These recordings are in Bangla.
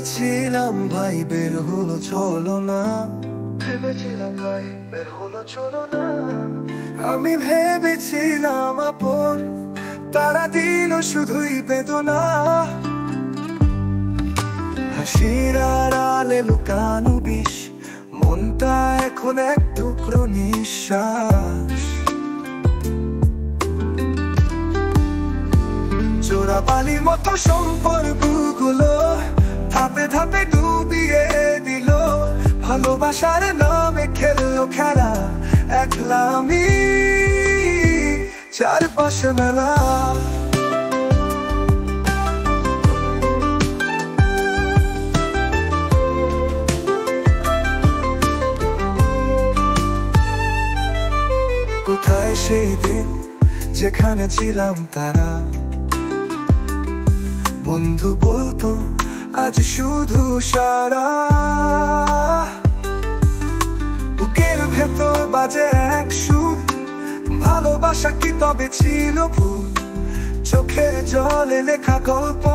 ভেবেছিলাম ভাই বের হলো চলো না, ভেবেছিলাম ভাই বের হলো চলো না। আমি ভেবেছিলাম আপন, তারা দিল শুধুই বেদনা। হাসির আড়ালে লুকানো বিষ, মনটা এখন এক টুকরো নিঃশ্বাস। চোরা বালির মতো সম্পর্কগুলো ধাপে ধাপে ডুবিয়ে দিল। ভালোবাসার নামে খেললো খেলা, একলা আমি চারপাশে মেলা। কোথায় সেই দিন যেখানে ছিলাম তারা? বন্ধু বলতো আজ শুধু সারা। বুকের ভেতর বাজে এক সুর, ভালোবাসা কি তবে ছিল ভুল? চোখের জলে লেখা গল্প,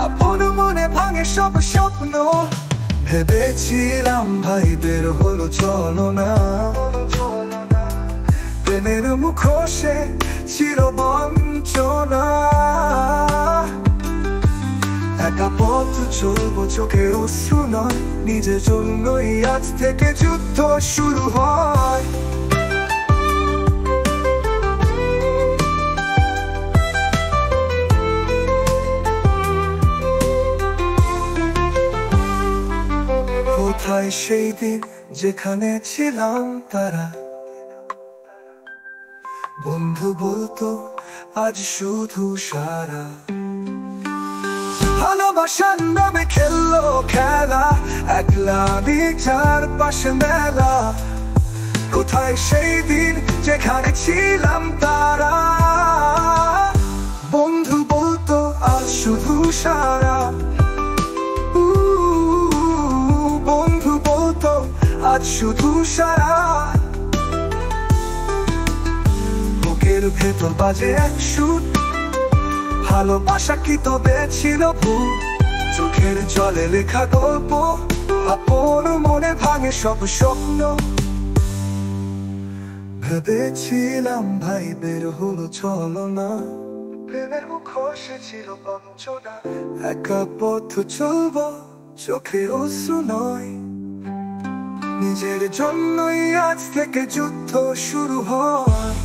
আপন মনে ভাঙে সব স্বপ্ন। ভেবেছিলাম ভাই বের হলো চলো না, প্রেমের মুখোশে ছিল বঞ্চনা। একা পথ চলবো চোখের অশ্রু নয়, নিজের জন্যই আজ থেকে যুদ্ধ শুরু হয়। কোথায় সেই দিন যেখানে ছিলাম তারা? বন্ধু বলতো আজ শুধু সারা। ভালোবাসার নামে খেললো খেলা, একলা আমি চারপাশে মেলা। কোথায় সেই দিন যেখানে ছিলাম তারা? বন্ধু বলতো আজ শুধু সারা। বন্ধু বলতো আজ শুধু সারা। বুকের ভেতর বাজে এক সুর, ভালোবাসা কি তবে ছিল ভুল? চোখের জলে লেখা গল্প, আপন মনে ভাঙে সব স্বপ্ন। ভেবেছিলাম ভাই বের হলো চলো না, প্রেমের মুখোশে ছিল বঞ্চনা। একা পথ চলবো চোখের অশ্রু নয়, নিজের জন্যই আজ থেকে যুদ্ধ শুরু হয়।